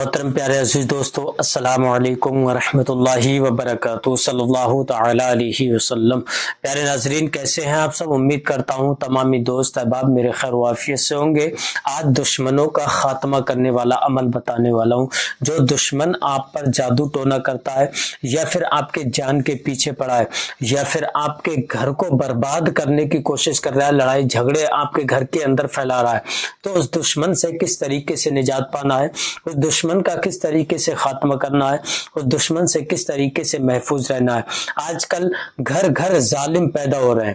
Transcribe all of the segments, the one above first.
محترم پیارے عزیز دوستو، السلام علیکم ورحمۃ اللہ وبرکاتہ، صلی اللہ تعالی علیہ وسلم۔ پیارے ناظرین، کیسے ہیں آپ سب؟ امید کرتا ہوں تمامی دوست احباب میرے خیر و عافیت سے ہوں گے۔ آج دشمنوں کا خاتمہ کرنے والا عمل بتانے والا ہوں۔ جو دشمن آپ پر جادو ٹونا کرتا ہے یا پھر آپ کے جان کے پیچھے پڑا ہے یا پھر آپ کے گھر کو برباد کرنے کی کوشش کر رہا ہے، لڑائی جھگڑے آپ کے گھر کے اندر پھیلا رہا ہے، تو اس دشمن سے کس طریقے سے نجات پانا ہے، اس دشمن کا کس طریقے سے خاتمہ کرنا ہے، اس دشمن سے کس طریقے سے محفوظ رہنا ہے۔ آج کل گھر گھر ظالم پیدا ہو رہے ہیں۔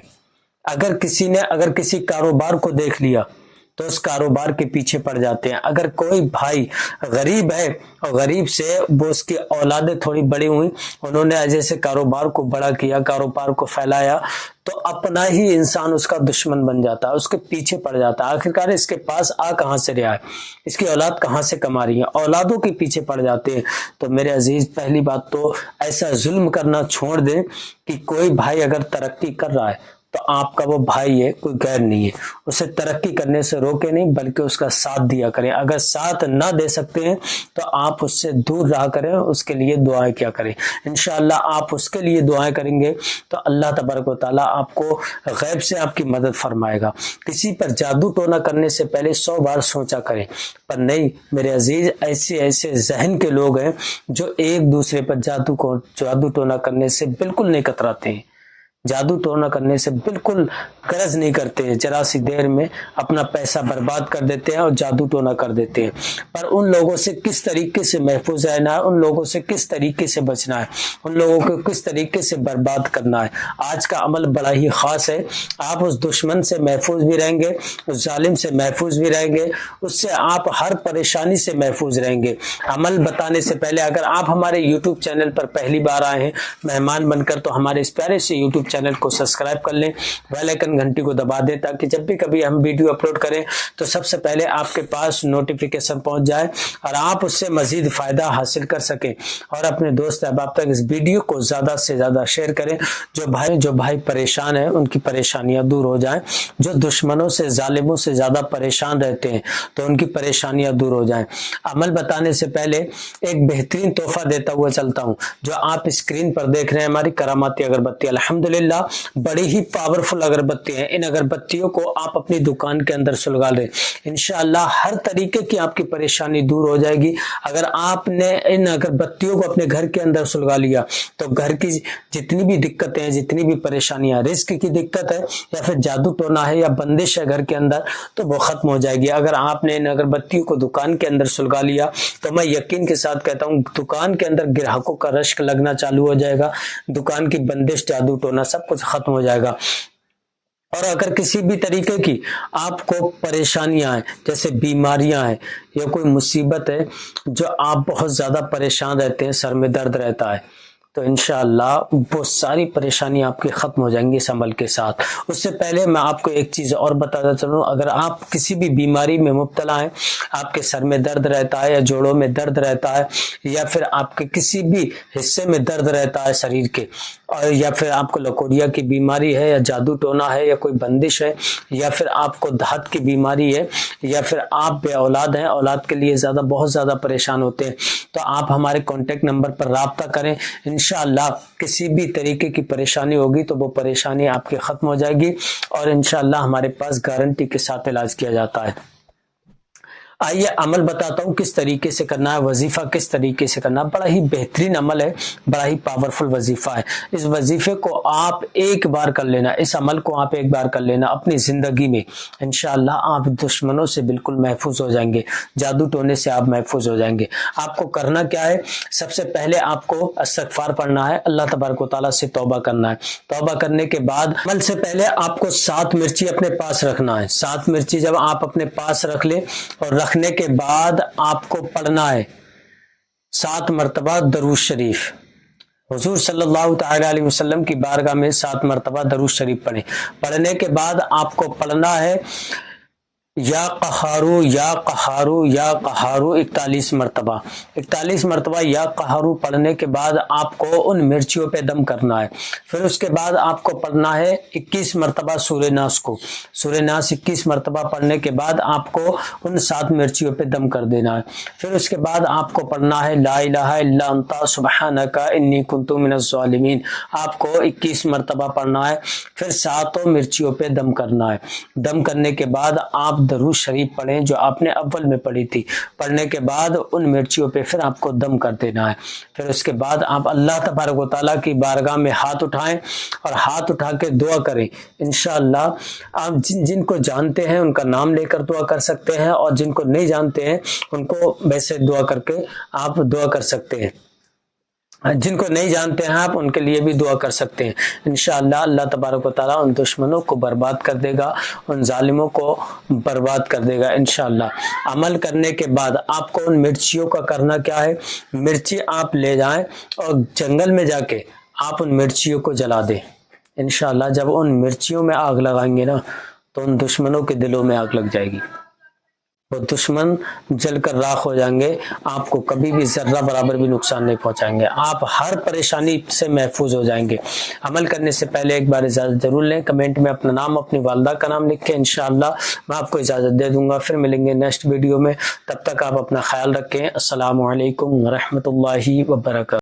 اگر کسی کاروبار کو دیکھ لیا تو اس کاروبار کے پیچھے پڑ جاتے ہیں۔ اگر کوئی بھائی غریب ہے اور غریب سے وہ اس کی اولادیں تھوڑی بڑی ہوئی، انہوں نے جیسے کاروبار کو بڑا کیا، کاروبار کو پھیلایا، تو اپنا ہی انسان اس کا دشمن بن جاتا ہے، اس کے پیچھے پڑ جاتا ہے۔ آخرکار اس کے پاس کہاں سے رہا ہے، اس کی اولاد کہاں سے کما رہی ہے، اولادوں کے پیچھے پڑ جاتے ہیں۔ تو میرے عزیز، پہلی بات تو ایسا ظلم کرنا چھوڑ دیں کہ کوئی بھائی اگر ترقی کر رہا ہے تو آپ کا وہ بھائی ہے، کوئی غیر نہیں ہے، اسے ترقی کرنے سے روکے نہیں بلکہ اس کا ساتھ دیا کریں۔ اگر ساتھ نہ دے سکتے ہیں تو آپ اس سے دور رہا کریں، اس کے لیے دعائیں کیا کریں۔ انشاءاللہ آپ اس کے لیے دعائیں کریں گے تو اللہ تبارک و تعالیٰ آپ کو غیب سے آپ کی مدد فرمائے گا۔ کسی پر جادو ٹونا کرنے سے پہلے 100 بار سوچا کریں، پر نہیں میرے عزیز، ایسے ذہن کے لوگ ہیں جو ایک دوسرے پر جادو ٹونا کرنے سے بالکل نہیں کتراتے ہیں، جادو ٹونا کرنے سے بالکل غرض نہیں کرتے ہیں، ذرا سی دیر میں اپنا پیسہ برباد کر دیتے ہیں اور جادو ٹونا کر دیتے ہیں۔ پر ان لوگوں سے کس طریقے سے محفوظ رہنا ہے، ان لوگوں سے کس طریقے سے بچنا ہے، ان لوگوں کو کس طریقے سے برباد کرنا ہے، آج کا عمل بڑا ہی خاص ہے۔ آپ اس دشمن سے محفوظ بھی رہیں گے، اس ظالم سے محفوظ بھی رہیں گے، اس سے آپ ہر پریشانی سے محفوظ رہیں گے۔ عمل بتانے سے پہلے اگر آپ ہمارے یوٹیوب چینل پر پہلی بار آئے ہیں مہمان بن کر، تو ہمارے اس پیارے سے یوٹیوب چینل کو سبسکرائب کر لیں، بیل آئیکن گھنٹی کو دبا دیں تاکہ جب بھی کبھی ہم ویڈیو اپلوڈ کریں تو سب سے پہلے آپ کے پاس نوٹیفیکیشن پہنچ جائے اور آپ اس سے مزید فائدہ حاصل کر سکیں۔ اور اپنے دوست احباب تک اس ویڈیو کو زیادہ سے زیادہ شیئر کریں۔ جو بھائی پریشان ہیں ان کی پریشانیاں دور ہو جائیں، جو دشمنوں سے ظالموں سے زیادہ پریشان رہتے ہیں تو ان کی پریشانیاں دور ہو جائیں۔ عمل بتانے سے پہلے ایک بہترین تحفہ دیتا ہوا چلتا ہوں، جو آپ اسکرین پر دیکھ رہے ہیں، ہماری کراماتی اگربتی الحمدللہ بڑی ہی پاورفل اگربتی ہیں۔ ان اگربتیوں کو آپ اپنی دکان کے اندر سلگا لیں، انشاءاللہ ہر طریقے کی آپ کی پریشانی دور ہو جائے گی۔ اگر آپ نے ان اگربتیوں کو اپنے گھر کے اندر سلگا لیا تو گھر کی جتنی بھی دقتیں ہیں، جتنی بھی پریشانیاں، رزق کی دقت ہے یا پھر جادو ٹونا ہے یا بندش ہے گھر کے اندر، تو وہ ختم ہو جائے گی۔ اگر آپ نے ان اگربتیوں کو دکان کے اندر سلگا لیا تو میں یقین کے ساتھ کہتا ہوں دکان کے اندر گراہکوں کا رشک لگنا چالو ہو جائے گا، دکان کی بندش، جادو ٹونا سب کچھ ختم ہو جائے گا۔ اور اگر کسی بھی طریقے کی آپ کو پریشانیاں ہیں، جیسے بیماریاں ہیں یا کوئی مصیبت ہے جو آپ بہت زیادہ پریشان رہتے ہیں، سر میں درد رہتا ہے، تو انشاءاللہ وہ ساری پریشانیاں آپ کی ختم ہو جائیں گی اس عمل کے ساتھ۔ اس سے پہلے میں آپ کو ایک چیز اور بتاتا چلوں، اگر آپ کسی بھی بیماری میں مبتلا ہیں، آپ کے سر میں درد رہتا ہے یا جوڑوں میں درد رہتا ہے یا پھر آپ کے کسی بھی حصے میں درد رہتا ہے شریر کے، اور یا پھر آپ کو لکوریا کی بیماری ہے یا جادو ٹونا ہے یا کوئی بندش ہے یا پھر آپ کو دھات کی بیماری ہے یا پھر آپ بے اولاد ہیں، اولاد کے لیے بہت زیادہ پریشان ہوتے ہیں، تو آپ ہمارے کانٹیکٹ نمبر پر رابطہ کریں۔ انشاءاللہ کسی بھی طریقے کی پریشانی ہوگی تو وہ پریشانی آپ کی ختم ہو جائے گی، اور انشاءاللہ ہمارے پاس گارنٹی کے ساتھ علاج کیا جاتا ہے۔ آئیے عمل بتاتا ہوں کس طریقے سے کرنا ہے، وظیفہ کس طریقے سے کرنا ہے۔ بڑا ہی بہترین عمل ہے، بڑا ہی پاورفل وظیفہ ہے۔ اس وظیفے کو آپ ایک بار کر لینا، اس عمل کو آپ ایک بار کر لینا اپنی زندگی میں، انشاءاللہ آپ دشمنوں سے بالکل محفوظ ہو جائیں گے، جادو ٹونے سے آپ محفوظ ہو جائیں گے۔ آپ کو کرنا کیا ہے؟ سب سے پہلے آپ کو استغفار پڑھنا ہے، اللہ تبارک و تعالیٰ سے توبہ کرنا ہے۔ توبہ کرنے کے بعد عمل سے پہلے آپ کو 7 مرچی اپنے پاس رکھنا ہے۔ 7 مرچی جب آپ اپنے پاس رکھ لیں، اور رکھنے کے بعد آپ کو پڑھنا ہے 7 مرتبہ درود شریف۔ حضور صلی اللہ تعالی علیہ وسلم کی بارگاہ میں 7 مرتبہ درود شریف پڑھیں۔ پڑھنے کے بعد آپ کو پڑھنا ہے یا قہارو یا قہارو یا قہارو 41 مرتبہ، 41 مرتبہ یا قہارو پڑھنے کے بعد آپ کو ان مرچیوں پہ دم کرنا ہے۔ پھر اس کے بعد آپ کو پڑھنا ہے 21 مرتبہ سورہ ناس کو، سورہ ناس 21 مرتبہ پڑھنے کے بعد آپ کو ان 7 مرچیوں پہ دم کر دینا ہے۔ پھر اس کے بعد آپ کو پڑھنا ہے لا الہ الا انت سبحانک انی کنت من الظالمین، آپ کو 21 مرتبہ پڑھنا ہے۔ پھر 7 مرچیوں پہ دم کرنا ہے۔ دم کرنے کے بعد آپ درود شریف پڑھیں جو آپ نے اول میں پڑھی تھی، پڑھنے کے بعد ان مرچیوں پہ پھر آپ کو دم کر دینا ہے۔ پھر اس کے بعد آپ اللہ تبارک و تعالیٰ کی بارگاہ میں ہاتھ اٹھائیں اور ہاتھ اٹھا کے دعا کریں۔ انشاءاللہ آپ جن کو جانتے ہیں ان کا نام لے کر دعا کر سکتے ہیں، اور جن کو نہیں جانتے ہیں ان کو ویسے دعا کر کے آپ دعا کر سکتے ہیں۔ جن کو نہیں جانتے ہیں آپ ان کے لیے بھی دعا کر سکتے ہیں۔ انشاءاللہ اللہ تبارک و تعالیٰ ان دشمنوں کو برباد کر دے گا، ان ظالموں کو برباد کر دے گا انشاءاللہ۔ عمل کرنے کے بعد آپ کو ان مرچیوں کا کرنا کیا ہے، مرچی آپ لے جائیں اور جنگل میں جا کے آپ ان مرچیوں کو جلا دیں۔ انشاءاللہ جب ان مرچیوں میں آگ لگائیں گے نا تو ان دشمنوں کے دلوں میں آگ لگ جائے گی، وہ دشمن جل کر راکھ ہو جائیں گے، آپ کو کبھی بھی ذرہ برابر بھی نقصان نہیں پہنچائیں گے، آپ ہر پریشانی سے محفوظ ہو جائیں گے۔ عمل کرنے سے پہلے ایک بار اجازت ضرور لیں، کمنٹ میں اپنا نام اپنی والدہ کا نام لکھ کے انشاءاللہ میں آپ کو اجازت دے دوں گا۔ پھر ملیں گے نیکسٹ ویڈیو میں، تب تک آپ اپنا خیال رکھیں۔ السلام علیکم ورحمۃ اللہ وبرکاتہ۔